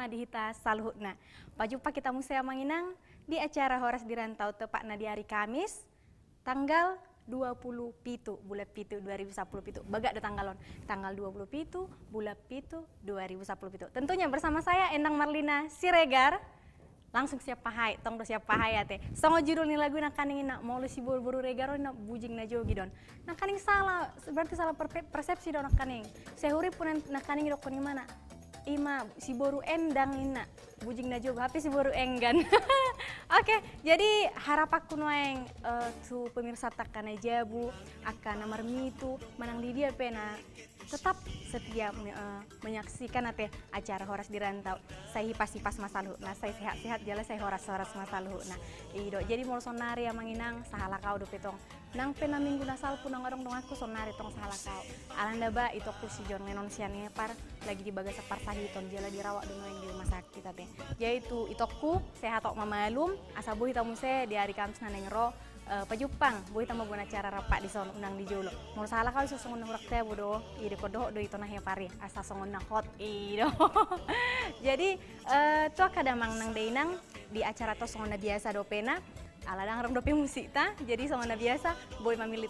dihita saluhutna. Pajumpa kita musea manginang di acara Horas di Rantau tepatna di hari Kamis tanggal 20 pitu bulan pitu 2010 pitu. Bagak do tanggalon tanggal 20 pitu bulan pitu 2010 pitu. Tentunya bersama saya Endang Marlina Siregar. Langsung siap pahai, tong do siap pahai ya teh. Songo judul ni lagu nak kaning nak mau si buru-buru regaro nak bujing na jogi don. Nak kaning salah, berarti salah persepsi don nak kaning. Sehuri pun nak kaning do koni mana? Ima si boru endang ina bujing na jogi, tapi si boru enggan. Oke, jadi harap aku noeng tu pemirsa takkan jabu akan nomor mitu menang di dia pena tetap setia menyaksikan acara Horas di Rantau. Saya hipas masaluh, nah saya sehat-sehat jalan saya horas masaluh. Nah, ido jadi mau sonari yang manginang sahala kau do petong. Nang pena minggu nasal punang orang dong aku sonari tong sahala kau. Alanda ba itu aku si John Lennon siane par lagi di bagas separ sahiton jala dirawat dengan yang di rumah sakit teh. Yaitu itu aku sehat tok mamalum asabu hitamu se di hari Kamis nanengro pajupang boy tama buat acara rapat di son unang di jolo mau salah kali sosong unang rakte bodo ide kodo do itu nah pari asa songon na hot ido. Jadi tu kadamang nang deinang di acara to songon biasa do pena aladang rem dope musik ta jadi songon biasa boy memilih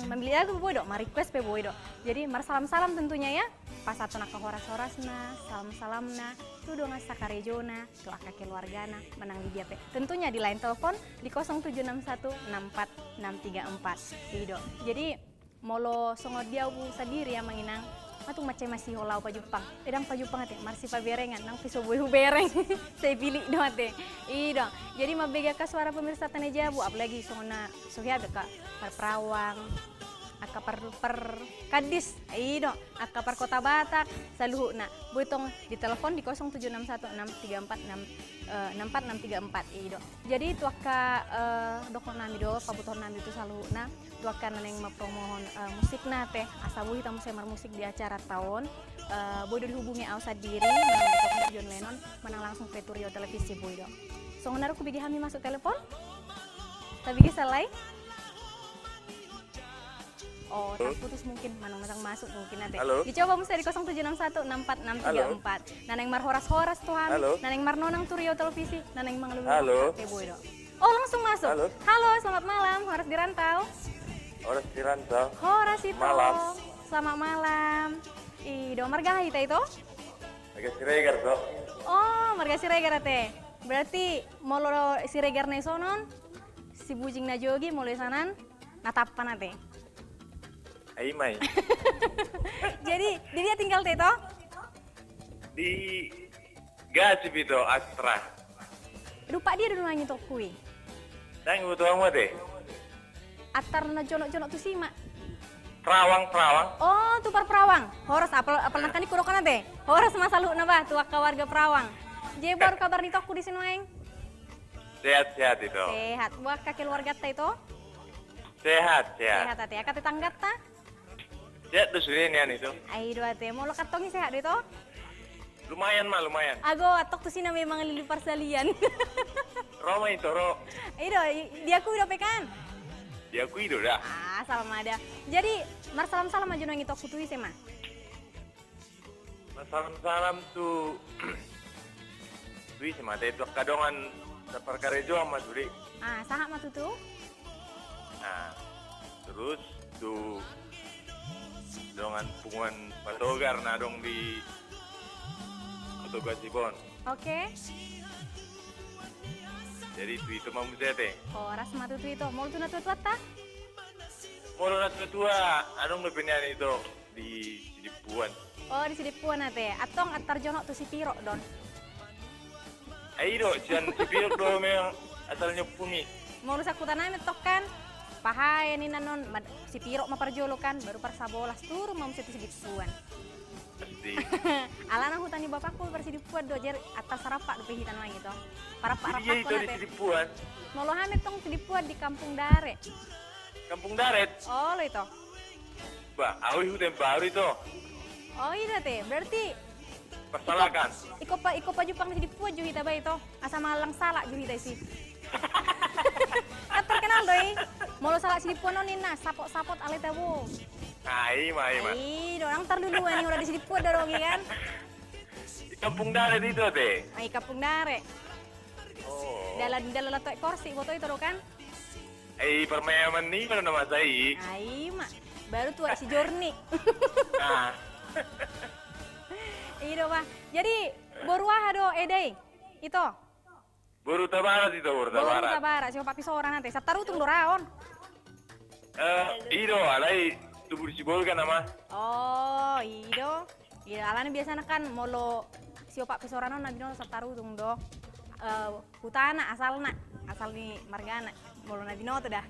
memilih lagu boy do ma request pe boy do jadi mar salam tentunya ya pas satu nak horas-horasna salam-salamna tu dong sakarejona tu aka keluargana menang di dia pe tentunya di line telepon di 0761646634 ido jadi molo songo dia sendiri ya manginang matung macam masih holau pajupang edang pajupang ate marsi paberengan nang piso boy bereng saya pilih do ate ido jadi mabega ka suara pemirsa tane jabu apalagi songona sohia beka perperawang aka per kadis ido aka per kota Batak saluhuna buitong di telepon di 076163464634 ido jadi itu aka dokon nami do pabuton nami itu saluhuna itu akan neng mapromohon musikna teh asabu hitam semar musik di acara tahun boy do dihubungi ausa diri menang John Lennon menang langsung ke Turio televisi boy do songonar ku bigi hami masuk telepon tapi salai. Oh, terputus mungkin, manang masuk mungkin nanti. Halo. Dicoba musia di 0761646634. Naneng mar horas-horas Tuhan. Naneng mar nonang Turio televisi. Naneng mang lulu. Halo. Oh, langsung masuk. Halo, selamat malam. Horas di Rantau. Horas di Rantau. Horas itu. Malam. Selamat malam. Ido marga hita itu? Marga Siregar toh. Oh, marga Siregar teh. Berarti molo Siregar na sonon si bujing na jogi molo sanan natapan ate. Aimai. Jadi dia tinggal teto? Di Gasip itu Astra. Lupa dia dulu nanya kui. Nang butuh kamu deh. Atar na jonok tu sima. Perawang. Oh, tu perawang. Horas apal nakani kurokan ate. Horas masalu na ba tu warga perawang. Jadi baru kabar nito aku di sini waeng. Sehat itu. Sehat. Buat keluarga ta itu? Sehat. Sehat ate. Aka tetangga ta? Sehat tuh surinian itu. Aido ate. Mau lo katongi sehat itu? Lumayan. Ago atok tu sini memang lilipar salian. Roma itu ro. Aido dia ku udah pekan. Dia aku itu dah. Salam ada. Jadi mar salam aja nang itu aku tuh sema. Salam tuh. Tuh sema teh itu kadongan dapar karejo sama Duri. Sahak matu tuh. Nah, terus tuh dongan punguan patogar na dong di Otoga Sibon. Oke. Jadi itu mamu teh. Oh, ras matu tu itu. Mau tu na tua ta? Mau na tua, adong lepenian itu di Sidipuan. Oh, di Sidipuan ate. Atong atar jonok tu si Piro don. Ayo, jangan si Piro do memang asalnya pumi. Mau rusak kutanami tok kan? Pahai ni nanon si Piro maparjolo kan baru parsabolas turu mau si Sidipuan. Pasti. Alana hutani bapakku Sidipuan do jer atas sarapak do pehitan lagi to. Para Iya itu di Sidipuan. Mau lo hamil tong Sidipuan di Kampung Daret. Kampung Daret. Oh, lo itu. Bah, aku hutan baru itu. Oh, iya teh. Berarti Persalakan. Iko pa Jepang Sidipuan jo hita ba itu. Asa malang salak jo hita sih. Kan terkenal doi. Mau lo salak Sidipuan nina sapot aleta bu. Ai. Ih, orang tar duluan yang udah di Sidipuan dorong kan. Kampung Daret itu teh. Ay Kapung Dare. Oh. Dala to kursi foto itu kan? Permainan ni mana nama saya? Ay mak, baru tua si Jorni. Nah, Iya Pak. Jadi boruah do edai. Itu. Buru Tabarat itu, Buru Boru Tabarat. tabara, siapa papi seorang nanti. Satarutung doraon. Ido, alai tubuh sibolkan nama. Oh, ido. Iya, alana biasanya kan molo siapa papi seorang nabi no satarutung do. Hutana asal ni margana. Molo nabi no dah.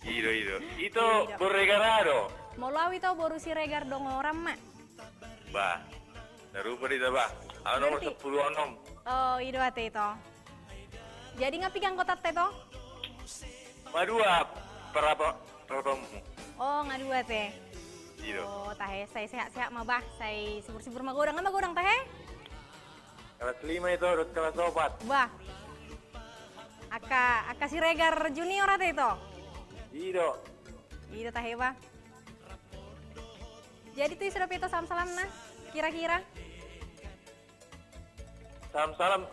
Ido. Itu Ido. Borregarado. Molo awi to boru si regar dong orang mak. Bah, narupa dito ba? Ano nomor Berarti- 10 onom? Oh, ido ate itu. Jadi ngapigang kota teto? Madua, berapa mo? Oh, ngadua teh. Ido. Oh, tahe, saya sehat-sehat mah bah. Saya sibur-sibur magodang, magodang tahe? Kelas 5 itu, terus kelas 4. Bah. Aka si Regar Junior ate itu. Ido. Itu tahe bah. Jadi tuh sudah pito salam-salam nah, kira-kira. Salam.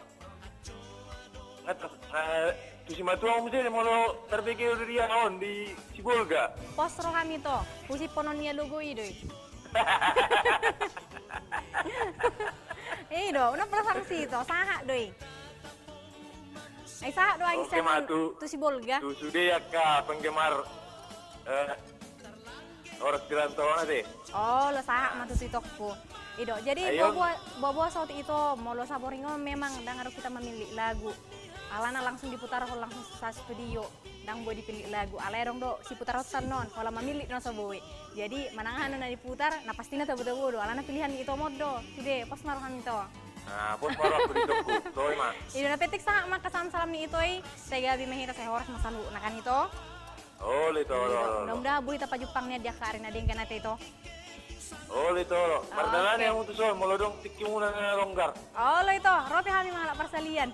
Tu si Matua mesti mau terpikir dia on di Sibolga. Pos rohami to, pusi pononia logo idoi. Ido, una prasangsi to, saha doi. Ay saha do ay Oke, Ma, tu si Bolga. tu sudah ya ka penggemar orang dirantauan deh. Oh, lo saha matu si tokku. Ido, jadi Ayun. bawa saut itu mau lo saboringo memang dan harus kita memilih lagu. Alana langsung diputar langsung sa studio dan boleh dipilih lagu. Alay dong do si putar non kalau memilih no saboe. Jadi manangan na diputar, na pasti na tabu-tabu do. Alana pilihan itu modo. Sudah pas maruhan itu. Nah, pun baru aku di toko. Soy mah. Ido na petik sa maka salam ni ito ay saya gabi mahira saya horas masalu na kan ito. Oh, lito. Mudah-mudahan buli pa Jepangnya dia ka rin na din ka natin ito. Oh, lito. Mardalan okay. yang untuk soy, mau dong tikki muna na longgar. Oh lo ito, ropi kami mga persalian.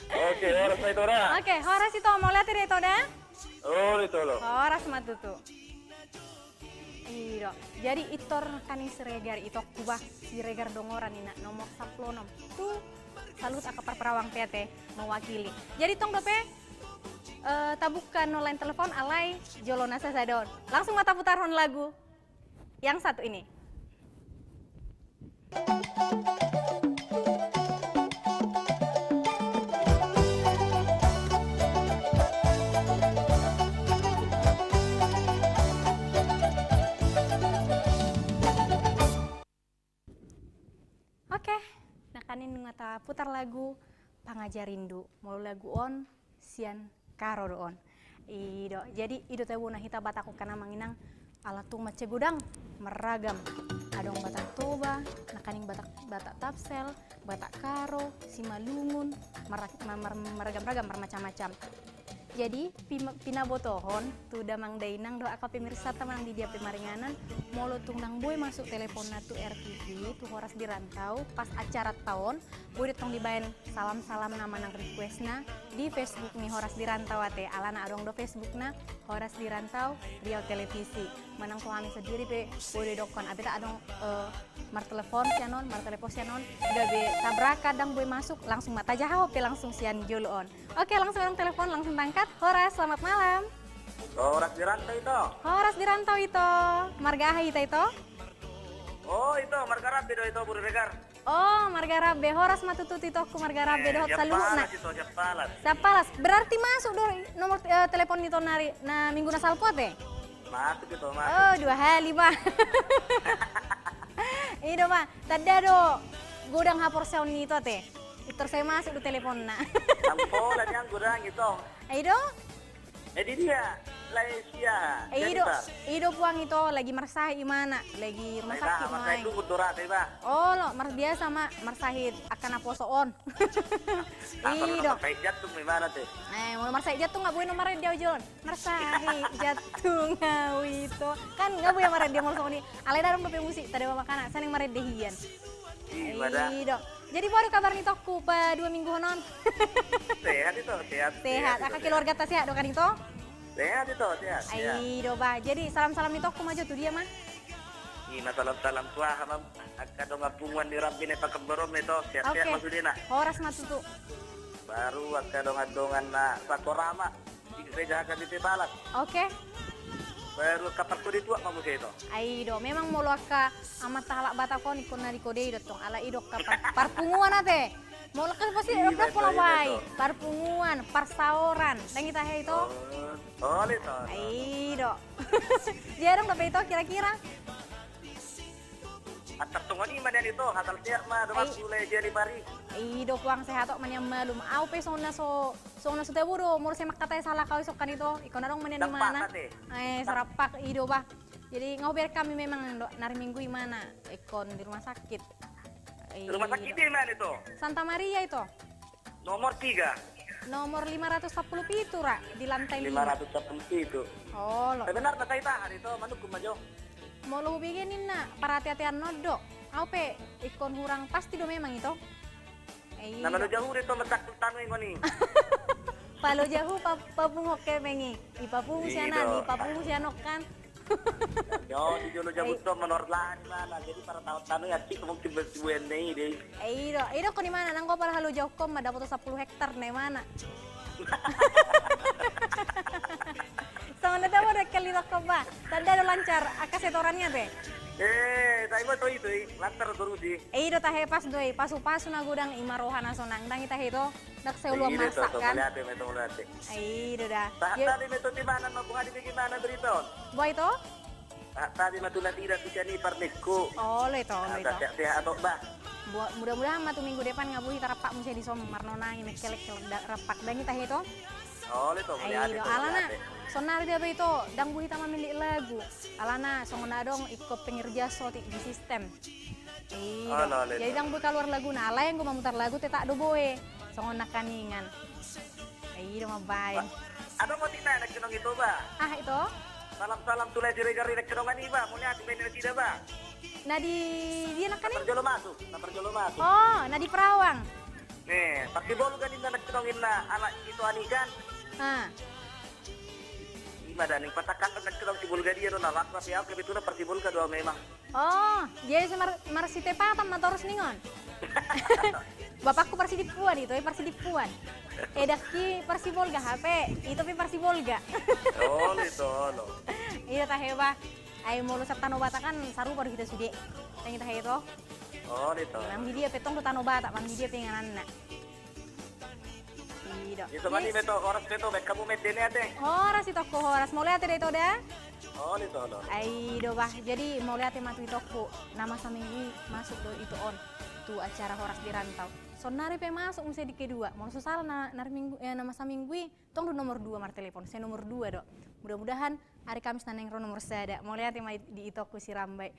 Oke, oras na ito na. Oke, horas ito mau lihat ito dah. Oh, lito lo. Horas matutu. Iyo. Jadi itor kaning siregar ito kubah si regar dongoran ina nomor 16. Tu salut akapar perawang PT mewakili. Jadi tong dope tabukan online telepon alai jolona sasadon. Langsung mata putarhon lagu yang satu ini. Oke, nah kanin ngata putar lagu Pangajar Rindu, mau lagu on sian karo do on. Ido, jadi ido tebu nah hita bataku kana manginang alatung mace gudang meragam. Adong batak toba, nah kaning batak tapsel, batak karo, simalungun, meragam-ragam bermacam-macam. Jadi pinabotohon tu damang dainang do aka pemirsa tamang di dia pemaringanan molo tung nang boy masuk telepon na tu RTV tu horas dirantau pas acara tahun boy ditong dibayan salam-salam nama nang request na di Facebook nih horas dirantau ate alana adong do Facebook na horas dirantau Riau Televisi manang tu kami sendiri pe boy dokon abita adong martelepon sianon gabe tabrak kadang boy masuk langsung mata jawab pe langsung sian jolo on. Oke, langsung orang telepon, langsung tangkat. Horas, selamat malam. Horas dirantau itu. Horas dirantau itu. Marga Ahita itu. Oh itu Marga Rabe itu Buru Regar. Oh, Marga Rabe. Horas matutut itu aku Marga Rabe. Dohot saluhu na. Itu Japalas. Sapalas. Berarti masuk do nomor telepon itu nari na minggu na salpot eh? Masuk itu masuk. Oh, 2 hari mah. Itu mah. Tada do gudang hapor sound itu teh. Itu saya masuk do telepon na. Tampolan yang kurang itu. Ido? Jadi dia Malaysia. Ido puang itu lagi mersahit mana? Lagi rumah sakit Masa main. itu kudurat tiba. Oh, lo biasa sama mersahit akan aposoon. Ido. Sampai jatuh gimana teh? Mau mersahit jatuh nggak boleh nomor dia Jon. Mersahit jatuh ngawi itu. Kan nggak boleh marah dia mau ini. Ale dalam bepe musik tadi bawa makanan. Saya marah dehian. Ido. Jadi baru kabar nih tokku pa 2 minggu non. Sehat itu, sehat. Sehat. Aka keluarga tas sehat dokan itu. Sehat itu, sehat. Ido bah. Jadi salam-salam nih tokku maju tuh dia mah. Ina salam-salam tua hamam kadong apungan di Rabbi ne pakemberom itu siap-siap Oke. maksudnya. Horas matutu. Baru kadong-kadongan na sakorama di gereja HKBP Balat. Oke. Baru kapal kodi tua mamusia itu. Aido, memang mau ka amat talak batakon ikon na di kode idot tong ala idok ka parpunguan ate. Mau ka pasti Iya, udah pola betul, bai. betul. Parpunguan, parsaoran. Dan kita itu. Oh, itu. Aido. Jarang tapi itu kira-kira. Atar tungan ini mana itu hasil siap mah dapat mulai jadi mari. Aido kuang sehat tok manyam malum. Au pe sona so tebo do mur semak kata salah kau isokan itu. Ikon adong mana di mana? Dampak, ate. Serapak ido bah. Jadi ngau biar kami memang nari minggu di mana? Ikon di rumah sakit. Rumah sakit di mana itu? Santa Maria itu. Nomor 3. Nomor 510 pitu ra di lantai 5. 510 itu. Oh, lo. Benar tak tahan itu manuk kumajo. Mau lo bigenin na para hati-hatian nodo. Au pe ikon hurang pasti do memang itu. Nama lo jauh itu metak tanu ngoni. Palo jauh papungok ke mengi. Ipapung siana, Iya. ipapung sianok kan. Yo di jolo jabut to menor lahan mana. Jadi para tahu tanu ya cik mungkin bersibuan nih deh. Ido ko di mana? Nangko para halo jauh kom ada foto 10 hektar nih mana? Sama nada mo kali ko ba? Tanda do lancar akasetorannya teh. Saya mau to itu lantar terus sih. Ido tahe pas doi, pasu-pasu na gudang imarohana sonang dang ita hito dak seulua masak kan. Meto melate. Ido dah. Tadi meto di mana mau bunga di mana berita? Boy to? Tadi meto tidak bisa nih parnikku. Oh, lo itu. Sehat atau bah? Mudah-mudahan matu minggu depan ngabuhi tarapak musia di som marnona yang kelek repak dang ita hito. Oh, itu Ido alana sonar dia itu dang buhi tama milik lagu. Alana songona dong ikut pengirja so di sistem. Ido. Jadi dang buhi keluar lagu na ala yang gua memutar lagu tetak do boy. Songona kaningan. Ido mabain. Ada mau tina nak kenong itu bah? Ah itu. Salam-salam tulai dirigari nak kenongan ini bah. Mulai hati bener tidak bah? Nah di dia nak kanin. Perjolo masuk. Oh, nah di Perawang. Nih, pasti bolu kan nak kenongin na anak itu ani kan? Ah. Gimana nih patakan nak kenong si bulga dia dona rak tapi aku betul persibul kedua memang. Oh, jadi marsi tepatam na terus ningon. Bapakku Persidipuan itu, Persidipuan. Daki Persibolga HP, itu Persibolga. Oh, itu lo. Iya tah heba. Ai mau lu tano bata kan saru baru kita sude. Yang kita itu. Oh, itu. Mang dia petong tano bata, mang dia pengananna. Iya. Itu mani beto orang beto baik kamu metene ate. Horas itu ko horas mau lihat itu dah. Oh, itu lo. Ai do bah. Jadi mau lihat matu itu ko nama saminggu masuk do itu on. Tu acara horas di rantau. So nari pe masuk musia di kedua. Mau susah nari minggu nama saminggu tong do nomor 2 mar telepon. Saya nomor 2 do. Mudah-mudahan hari Kamis naneng ro nomor sada. Mau lihat di itoku si Rambe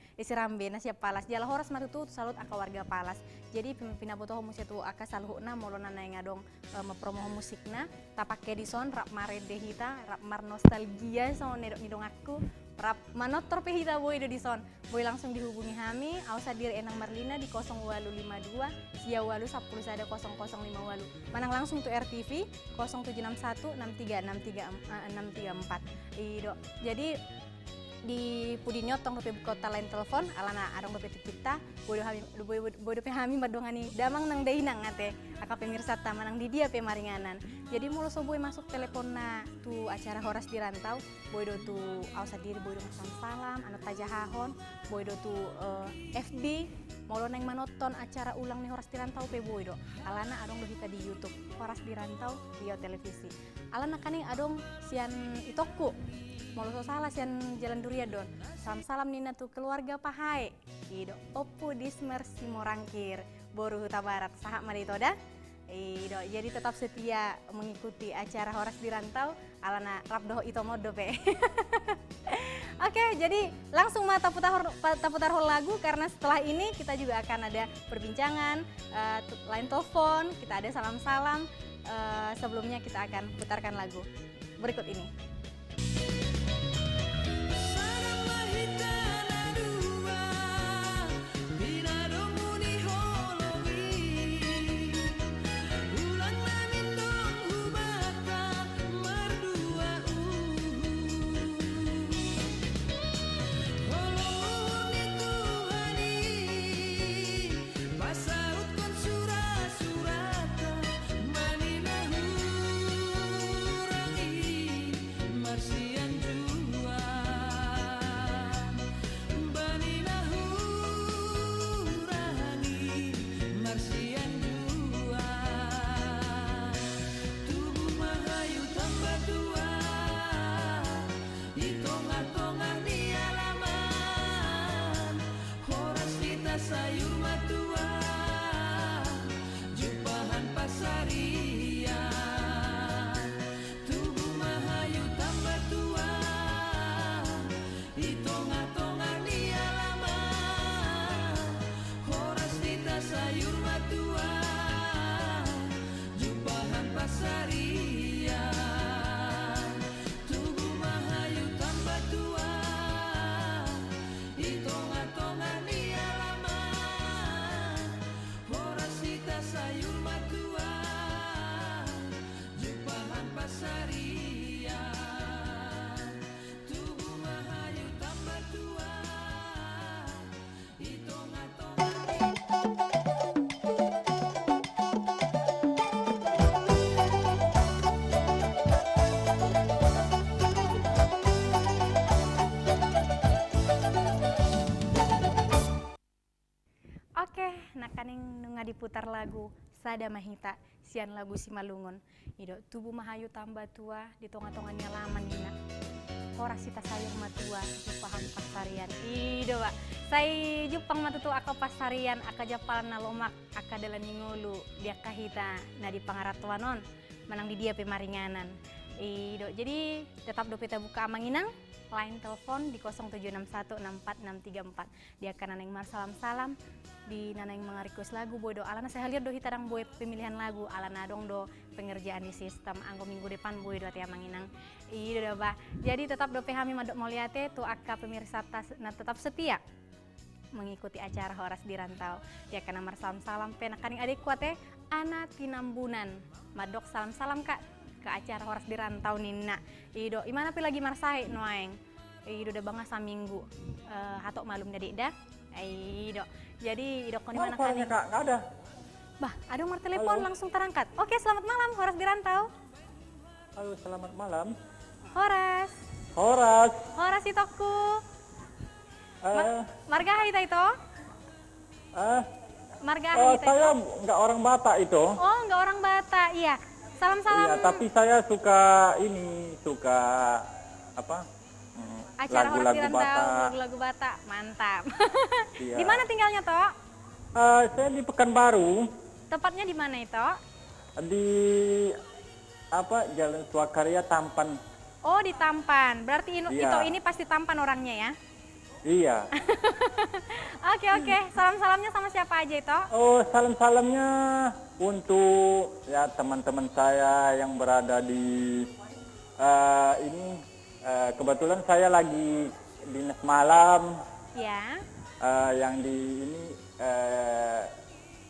na siap palas. Jala horas matu tu salut aka warga palas. Jadi pemimpin aboto musia tu aka salhuna molo naneng ngadong promo musikna. Tapake di son rap mare dehita, rap mar nostalgia so nidong aku. Rap manotor pehita boy do di son. Boy langsung dihubungi kami, ausa dir enang Marlina di 0852 sia walu 10 sada 0058. Manang langsung tu RTV 0761 634. Ido. Jadi di Pudinyo tong rupi kota lain telepon alana adong rupi kita bodo hami madongani damang nang dainang ate aka pemirsa tamanang di dia pe maringanan. Jadi mulo so boy masuk telepon na tu acara horas di rantau boy do tu ausa diri boy do masan salam anu tajahahon boy do tu FB molo neng manoton acara ulang nih horas di rantau pe boy do alana adong do kita di YouTube horas di rantau via televisi alana kaning adong sian itoku molo so salah sian jalan Duriadon. Salam-salam nina tu keluarga pahai. Ido opu dismer simorangkir boru huta barat sahak marito dah. Ido jadi tetap setia mengikuti acara horas di rantau alana rapdoh itu modo pe. Oke, jadi langsung mata putar lagu karena setelah ini kita juga akan ada perbincangan, line telepon, kita ada salam-salam. Sebelumnya kita akan putarkan lagu berikut ini. pasarian, tubuh mahayu tambah tua, itonga-tonga ni alaman, horas dita sayur matua, jumpahan pasarian, tubuh mahayu tambah tua, itonga-tonga ni alaman, horas dita sayur matua, jumpahan pasarian, tubuh mahayu tambah tua, itonga-tonga. Oke, nakaning nunga diputar lagu Sada Mahita, sian lagu Simalungun. Ido tubuh mahayu tambah tua, di tonga-tongannya laman dina. Horas sita sayur matua, jupaham pasarian. Ido Pak, saya jupang matutu aka pasarian, aka japalan na lomak, aka dalan ningulu, dia kahita, na di pangaratuanon, menang di dia pemaringanan. Ido, jadi tetap dopeta buka amanginang, line telepon di 0761646634. Dia akan naneng salam-salam di naneng mengarikos lagu boy do alana saya lihat do hitadang boy pemilihan lagu alana dong do pengerjaan di sistem anggo minggu depan boy do tia manginang. Iya do ba. Jadi tetap do pehami madok moliate tu aka pemirsa tetap setia mengikuti acara Horas di Rantau. Dia akan namar salam-salam penakaning adik kuate ana tinambunan. Madok salam-salam Kak ke acara Horas di Rantau nina. Ido imana pi lagi marsai noeng. Ido da bangga saminggu. Hatok malum da dah. Ido. Jadi ido kon dimana kan? Kak, nggak ada. Bah, ada nomor telepon langsung terangkat. Oke, selamat malam Horas di Rantau. Halo, selamat malam. Horas. Horas. Horas itoku. Marga Haita itu? Marga Haita Saya itu? nggak orang Batak itu. Oh, nggak orang Batak. Iya. Salam-salam. Iya, tapi saya suka apa? Acara Horas di Lagu-lagu Rantau, Batak. lagu-lagu Batak. Mantap. Iya. Di mana tinggalnya, Tok? Saya di Pekanbaru, Tepatnya di mana itu? di Jalan Swakarya Tampan. Oh, di Tampan. Berarti Iya. Ito ini pasti Tampan orangnya ya? Iya. Oke. Salam-salamnya sama siapa aja itu? Oh, salam-salamnya untuk ya teman-teman saya yang berada di kebetulan saya lagi dinas malam Ya. yang di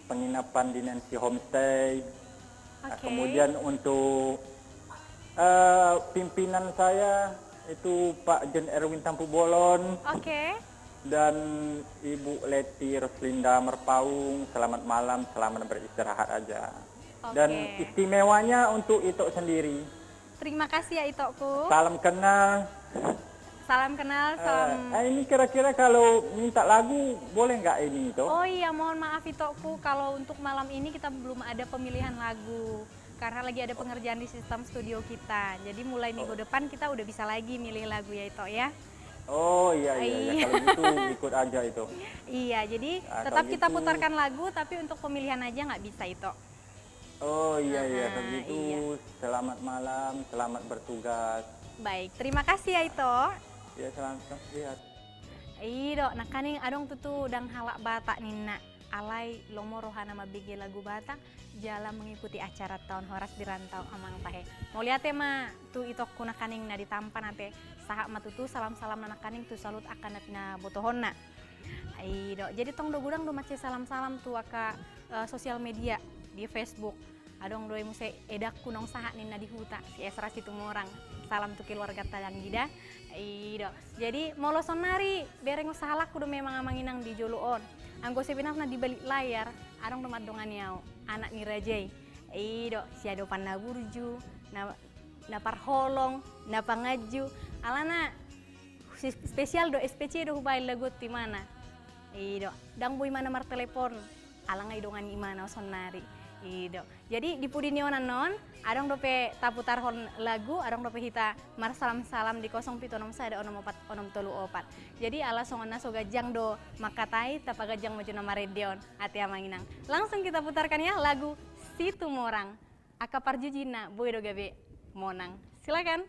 penginapan di Nancy Homestay. Oke. Kemudian untuk pimpinan saya itu Pak Jen Erwin Tampu Bolon Oke. dan Ibu Leti Roslinda Merpaung. Selamat malam, selamat beristirahat aja. Oke. Dan istimewanya untuk Ito sendiri. Terima kasih ya Itoku. Salam kenal. Salam kenal, salam. Ini kira-kira kalau minta lagu boleh nggak ini itu? Oh iya, mohon maaf Itoku kalau untuk malam ini kita belum ada pemilihan lagu. Karena lagi ada pengerjaan di sistem studio kita. Jadi mulai minggu depan kita udah bisa lagi milih lagu ya Ito ya. Oh iya. Iya. Kalau gitu ikut aja itu. Iya, jadi Nah, tetap kalau kita gitu- putarkan lagu tapi untuk pemilihan aja nggak bisa Ito. Oh iya. Kalau gitu iya. selamat malam, selamat bertugas. Baik, terima kasih ya Ito. Ya selamat lihat. Iyo, nah kaning adong tutu dang halak Batak nina. Alai lomo rohana mabigi lagu Batak jalan mengikuti acara tahun Horas di Rantau amang tahe. Mau lihat ya ma tu itok kuna kaning na ditampan ate sahak matutu salam-salam na kaning tu salut akan na botohon na. Iyo, jadi tong do gudang do mace salam-salam tu aka sosial media di Facebook. Adong doi muse edak kunong sahak nina di huta si Esra situ morang. Salam tu keluarga tadang gida. Iyo, jadi moloson nari bereng usahalak kudu memang amanginang di joluon. Anggo sepinaf na di balik layar, adong domat dongan yau, anak ni Rajai. Iyo, si ado panna burju, na parholong, na pangaju. Alana spesial do SPC do hubai lagut di mana. Iyo, dang boy mana mar telepon, alangay dongan imana sonari. Ido. Jadi di pudinionan non, adong dope taputar hon lagu, adong dope hita mar salam-salam di 07 saya ada 04 Jadi ala songona so gajang do makatai tapagajang maju nama redion ati amanginang. Langsung kita putarkan ya lagu Situ Morang. aka parjujina boy do gabe monang. Silakan.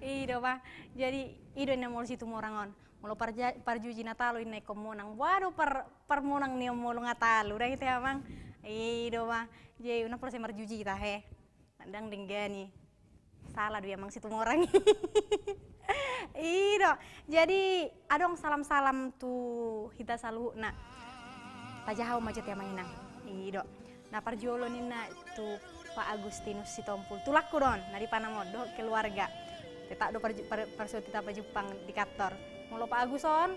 Ido ba, jadi ido na molo situ morangon. Molo parjuji natalo inay komonang. Waduh permonang niyo molo ngatalo. Dah itu amang. Ido ba, jadi una proses marjuji kita he. Andang denggani. Salah dia amang situ morang. Ido. Jadi adong salam-salam tu hita salu na. Tajahau macet ya manginang. Ido. Na parjolo nina tu Pak Agustinus Sitompul. Tulaku don, nari panamodo keluarga. Tetak do parso tita Jepang di kantor. Molo Pak Aguson.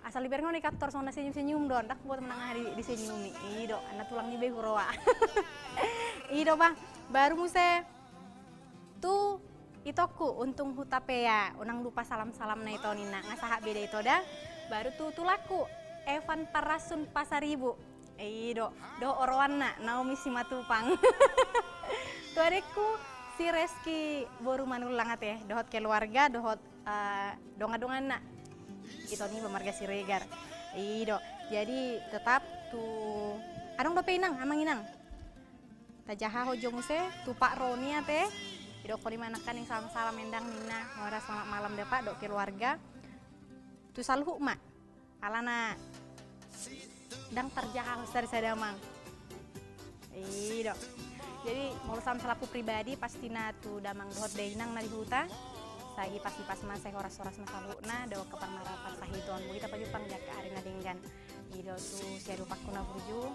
Asal liberno di kantor sona senyum-senyum don. Dak buat menang hari di senyumi. Ido, anak tulang ni bego roa. Ido Bang, baru muse tu itoku untung hutapea. Unang lupa salam-salam na ito nina. Ngasaha beda ito dah. Baru tu tulaku Evan Parasun Pasaribu. Ido, do orowana Naomi Simatupang. Tu adekku si Reski boru manulang ate, dohot keluarga, dohot donga-dongan na. Ito ni pemarga si Regar. Ido, jadi tetap tu adong do peinang amang inang. Tajaha hojo muse tu Pak Roni ate. Ido ko dimanakan yang salam-salam endang nina, ngora selamat malam depak do keluarga. Tu salhu mak. Alana dang terjahal dari sadamang. Ido. Jadi mau sam selaku pribadi pasti na tu damang dohot dainang na di huta. Sagi pasti pas masih horas-horas masaluna dawa kapang marapan sahiton. Kita pajupang jaka arena denggan. Ido tu sia dupak kuna burju.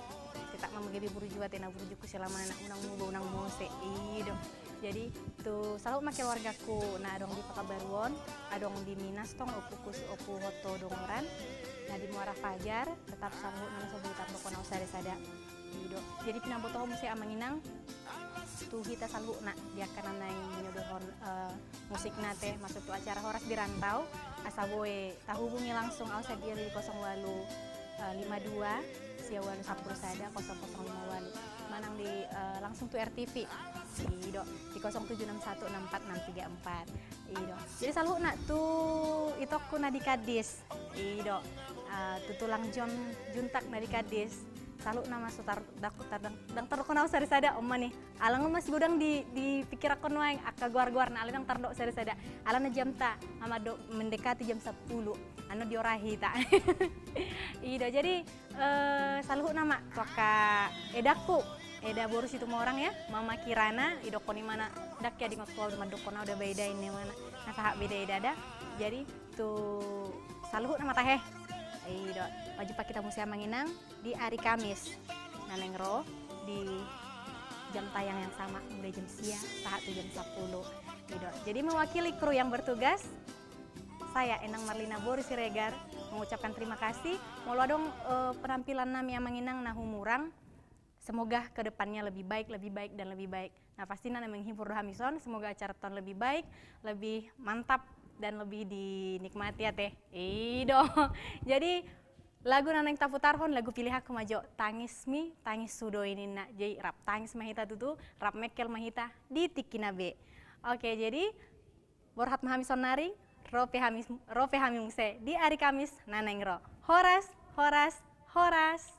Kita mamagabi burju atena burju ku selama anak unang muba unang mose. Ido. Jadi tu selalu make keluargaku na adong di Pakabaruon, adong di Minas tong opu hoto dongoran. Nah di Muara Fajar tetap sanggup nang sebutan pokona usada-sada. Ido. Jadi pinaboto mesti amanginang tu kita sanggup nak dia kana nang nyodohon musik nate masuk tu acara Horas di Rantau asa boe tahubungi langsung ausa dia di 0852 sia walu sapur sada 0058 manang di langsung tu RTV. Ido di 0761646634. Ido. Jadi selalu nak tu itokku na di Kadis. Ido. Tutulang juntak na di Kadis. Salu nama sutar dang tarukon aku sada-sada omma nih. Alang mas gudang di pikir aku nuang akka guar-guar na alang tardok sada-sada. Alang na jam ta amado mendekati jam 10. Ano diorahi ta. Ido jadi salu nama toka edaku. Eda borus itu mau orang ya, Mama Kirana, ido koni mana dak ya di ngotol sama dokona udah beda ini mana. Nah tahap beda ada. Jadi tuh salu nama teh. Ido, wajib kita musia Manginang di hari Kamis. Naneng ro di jam tayang yang sama, mulai jam siang, saat jam 10. Ido. Jadi mewakili kru yang bertugas, saya Enang Marlina Boris Siregar mengucapkan terima kasih. Mau dong penampilan nami yang Manginang nah humurang. Semoga kedepannya lebih baik, dan lebih baik. Nah pasti nana menghibur Hamison, semoga acara tahun lebih baik, lebih mantap, dan lebih dinikmati ya teh. Ido. Jadi lagu nana yang taputarhon, lagu pilih aku majo, tangis mi, tangis sudo ini nak. Jadi rap tangis mahita tutu, rap mekel mahita di tikinabe. Oke, jadi Borhat Mahamison Naring, Rope Hamimuse di hari Kamis naneng ro. Horas, horas, horas.